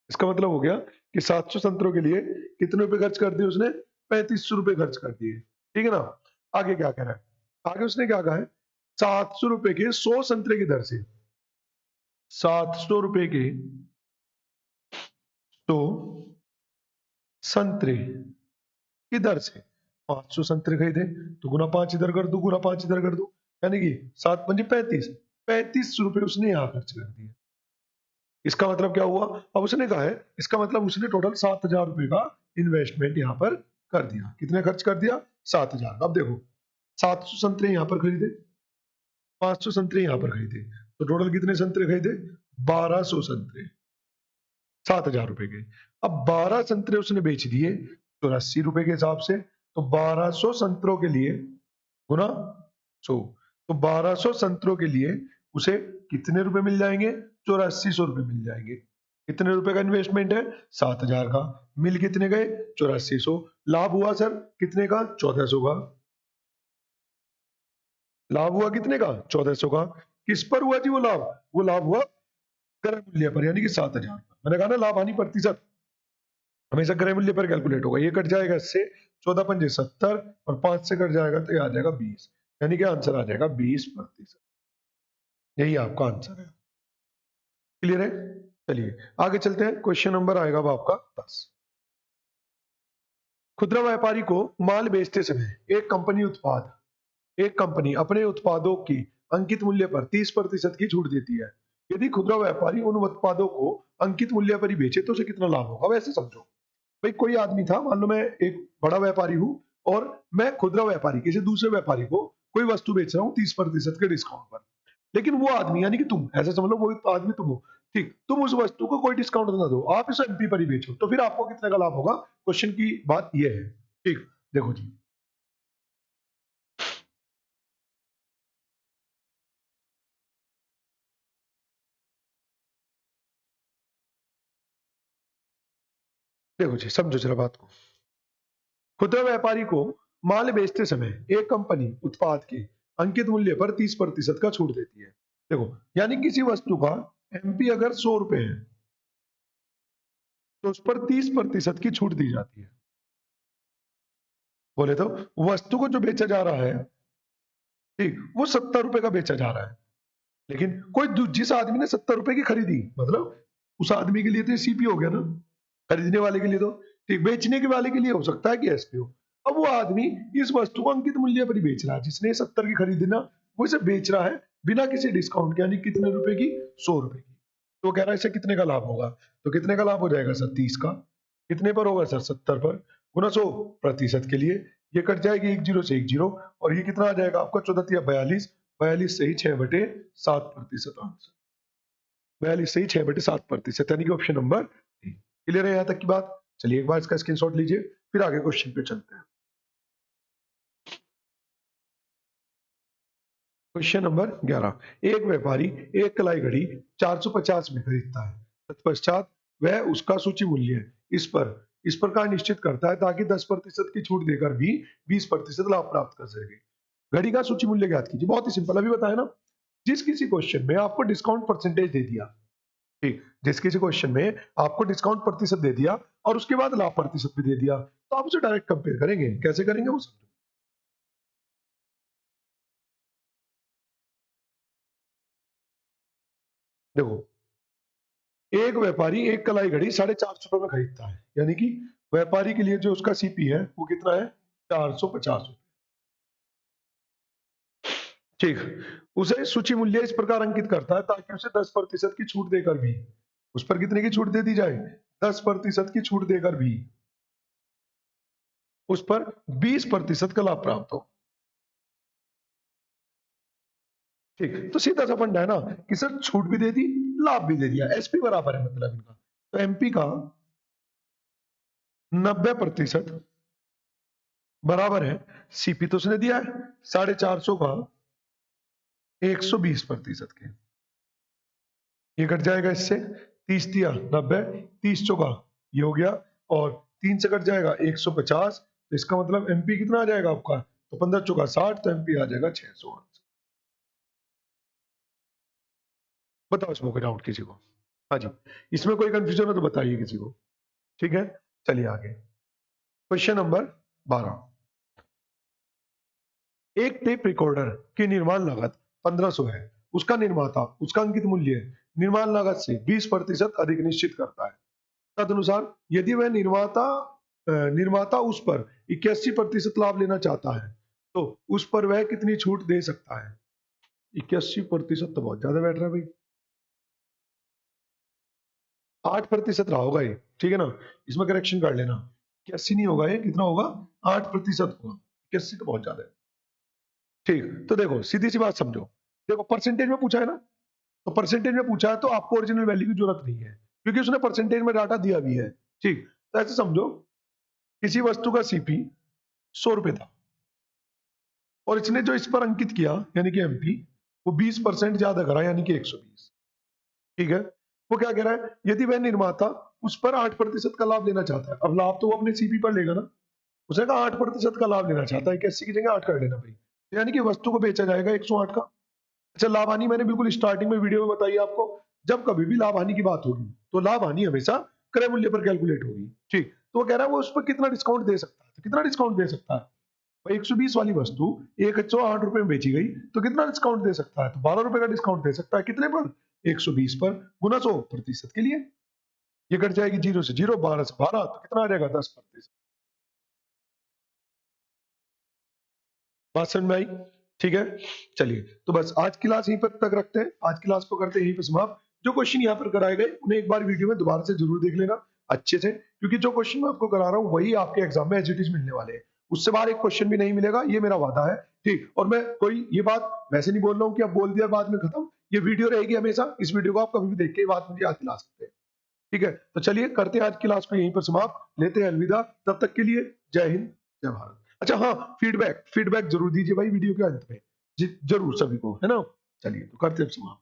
इसका मतलब हो गया कि 700 संतरों के लिए कितने रुपए खर्च कर दिए उसने? 3500 रुपए खर्च कर दिए। ठीक है ना? आगे क्या कह रहा है? आगे उसने क्या कहा है? 700 रुपए के 100 संतरे की दर से 700 रुपए के 100 संतरे की दर से 500 संतरे खरीदे। तो गुना 5 इधर कर दो, गुना 5 इधर कर दो, यानी कि 7 पंजे 35 रुपए उसने यहाँ खर्च कर दिए। इसका मतलब क्या हुआ? अब उसने कहा है, इसका मतलब उसने टोटल 7,000 रुपए का इन्वेस्टमेंट यहाँ पर कर दिया। कितने खर्च कर दिया? 7,000। अब देखो, 700 संतरे यहाँ पर खरीदे, 500 संतरे यहाँ पर खरीदे, तो टोटल कितने संतरे खरीदे? 1200 संतरे 7,000 रुपए के। अब 12 संतरे उसने बेच दिए 84 रुपए के हिसाब से। तो 1200 संतरों के लिए गुना 100, तो 1200 संतरों के लिए उसे कितने रुपए मिल जाएंगे? 8400 रुपए मिल जाएंगे। कितने रुपए का इन्वेस्टमेंट है? 7,000 का। मिल कितने गए? 8400। लाभ हुआ सर कितने का? 1400 का। लाभ हुआ कितने का? 1400 का। किस पर हुआ जी वो लाभ? वो लाभ हुआ क्रय मूल्य पर, यानी कि 7,000 पर। मैंने कहा ना, लाभ हानि प्रतिशत हमेशा क्रय मूल्य पर कैलकुलेट होगा। ये कट जाएगा इससे, 14 पंजे 70 और 5 से कट जाएगा तो ये आ जाएगा 20, यानी कि आंसर आ जाएगा 20%। यही आपका आंसर है। क्लियर है? चलिए आगे चलते हैं। क्वेश्चन नंबर आएगा अब आपका 10। खुदरा व्यापारी को माल बेचते समय एक कंपनी अपने उत्पादों की अंकित मूल्य पर 30% की छूट देती है। यदि खुदरा व्यापारी उन उत्पादों को अंकित मूल्य पर ही बेचे तो उसे कितना लाभ होगा? वैसे समझो भाई, कोई आदमी था, मान लो मैं एक बड़ा व्यापारी हूं और मैं खुदरा व्यापारी किसी दूसरे व्यापारी को कोई वस्तु बेच रहा हूँ 30% के डिस्काउंट पर। लेकिन वो आदमी, यानी कि तुम, ऐसे समझ लो वो आदमी तुम हो, ठीक, तुम उस वस्तु को कोई डिस्काउंट ना दो, आप इसे एमपी पर ही बेचो, तो फिर आपको कितने का लाभ होगा? क्वेश्चन की बात ये है। ठीक, देखो जी, देखो जी, समझो जरा बात को। खुदरा व्यापारी को माल बेचते समय एक कंपनी उत्पाद के अंकित मूल्य पर 30% का छूट देती है। देखो, यानी किसी वस्तु का एमपी अगर 100 रुपए है, तो उस पर 30% की छूट दी जाती है। बोले तो वस्तु को जो बेचा जा रहा है, ठीक, वो 70 रुपए का बेचा जा रहा है। लेकिन जिस आदमी ने 70 रुपए की खरीदी, मतलब उस आदमी के लिए तो सीपी हो गया ना, खरीदने वाले के लिए तो, ठीक, बेचने के वाले के लिए हो सकता है कि एसपी हो। अब वो आदमी इस वस्तु को अंकित मूल्य पर ही बेच रहा है, जिसने 70 की खरीदी ना, वो इसे बेच रहा है बिना किसी डिस्काउंट के, यानी कितने रुपए की? 100 रुपए की। तो वो कह रहा है इसे कितने का लाभ होगा? तो कितने का लाभ हो जाएगा सर? 30 का। कितने पर होगा सर? 70 पर। गुना 100% के लिए ये कट जाएगी 1 जीरो से 1 जीरो, और ये कितना आ जाएगा आपका? 14 42, 42 से ही 6/7% आंसर। 42 से ही 6/7%, यानी कि ऑप्शन नंबर डी। क्लियर है यहाँ तक की बात? चलिए एक बार इसका स्क्रीनशॉट लीजिए, फिर आगे क्वेश्चन पे चलते हैं। Question number 11। एक व्यापारी एक कलाई घड़ी 450 में खरीदता है। तत्पश्चात वह उसका सूची मूल्य इस प्रकार निश्चित करता है ताकि 10% की छूट देकर भी 20% लाभ प्राप्त कर सके। घड़ी का सूची मूल्य ज्ञात कीजिए। बहुत ही सिंपल, अभी बताया ना। जिस किसी क्वेश्चन में आपको डिस्काउंट परसेंटेज दे दिया, ठीक, जिस किसी क्वेश्चन में आपको डिस्काउंट प्रतिशत दे दिया और उसके बाद लाभ प्रतिशत भी दे दिया, तो आप उसे डायरेक्ट कंपेयर करेंगे। कैसे करेंगे वो समझो। देखो, एक व्यापारी एक कलाई घड़ी 450 में खरीदता है, यानी कि व्यापारी के लिए जो उसका सीपी है वो कितना है, 450। ठीक, उसे सूची मूल्य इस प्रकार अंकित करता है ताकि उसे 10% की छूट देकर भी, उस पर कितने की छूट दे दी जाए, 10% की छूट देकर भी उस पर 20% का लाभ प्राप्त हो। ठीक, तो सीधा सा फंडा है ना कि सर छूट भी दे दी, लाभ भी दे दिया, एसपी बराबर है मतलब इनका। तो एमपी का 90% बराबर है सीपी, तो उसने दिया है 450 का 120% के। ये कट जाएगा इससे, 30 दिया 90, 30 चौका ये हो गया, और 3 से कट जाएगा 150, तो इसका मतलब एमपी कितना आ जाएगा आपका, तो 15 चौका 60, तो एमपी आ जाएगा 600। बताओ इसमें कोई डाउट किसी को? हाँ जी, इसमें कोई कंफ्यूजन हो तो बताइए किसी को। ठीक है, चलिए आगे। Question number 12। एक टेप रिकॉर्डर की निर्माण लागत 1500 है, उसका निर्माता उसका अंकित मूल्य निर्माण लागत से 20% अधिक निश्चित करता है। तदनुसार यदि वह निर्माता उस पर 81% लाभ लेना चाहता है, तो उस पर वह कितनी छूट दे सकता है? 81% तो बहुत ज्यादा बैठ रहा है भाई। 8% रहा होगा ये, ठीक है ना, इसमें करेक्शन कर लेना। 81 नहीं होगा, ये कितना होगा, 8% होगा। 81 तो बहुत ज्यादा है। ठीक, तो देखो सीधी सी बात समझो, देखो परसेंटेज में पूछा है ना, तो परसेंटेज में पूछा है तो आपको ओरिजिनल वैल्यू की जरूरत नहीं है, क्योंकि उसने परसेंटेज में डाटा दिया भी है। ठीक, तो ऐसे समझो, किसी वस्तु का सीपी 100 रुपए था, और इसने जो इस पर अंकित किया यानी कि एमपी, वो 20% ज्यादा करा यानी कि 120। ठीक है, वो क्या कह रहा है, यदि वह निर्माता उस पर 8% का लाभ लेना चाहता है, अब लाभ तो वो अपने सीपी पर लेगा ना, उसने कहा 8% का लाभ लेना चाहता है, 81 की जगह 8 कर लेना भाई, तो यानी कि वस्तु को बेचा जाएगा 108 का। अच्छा, लाभ हानि मैंने बिल्कुल स्टार्टिंग में वीडियो में बताई आपको, जब कभी भी लाभ हानि की बात होगी तो लाभ हानि हमेशा क्रय मूल्य पर कैलकुलेट होगी। ठीक, तो वो कह रहा है वो उस पर कितना डिस्काउंट दे सकता है, तो कितना डिस्काउंट दे सकता है, 120 वाली वस्तु 108 रुपए में बेची गई, तो कितना डिस्काउंट दे सकता है, तो 12 रुपए का डिस्काउंट दे सकता है, कितने पर, 120 पर, गुना 100% के लिए। ये कट जाएगी 0 से 0, 12 से 12, तो कितना आ जाएगा, 10%। बात समझ में आई? ठीक है, चलिए तो बस आज की क्लास यहीं पर तक रखते हैं, आज की क्लास को करते हैं यहीं पर समाप्त। जो क्वेश्चन यहाँ पर कराए गए उन्हें एक बार वीडियो में दोबारा से जरूर देख लेना अच्छे से, क्योंकि जो क्वेश्चन मैं आपको करा रहा हूँ वही आपके एग्जाम में एज इट इज मिलने वाले हैं, उससे बाहर एक क्वेश्चन भी नहीं मिलेगा, ये मेरा वादा है। ठीक, और मैं कोई ये बात वैसे नहीं बोल रहा हूँ कि अब बोल दिया बाद में खत्म, ये वीडियो रहेगी हमेशा, इस वीडियो को आप कभी भी देख के ये बात मुझे याद दिला सकते हैं। ठीक है, तो चलिए करते हैं आज की क्लास को यहीं पर समाप्त, लेते हैं अलविदा, तब तक के लिए जय हिंद, जय भारत। अच्छा हाँ, फीडबैक फीडबैक जरूर दीजिए भाई वीडियो के अंत में, जरूर सभी को, है ना। चलिए तो करते हैं समाप्त।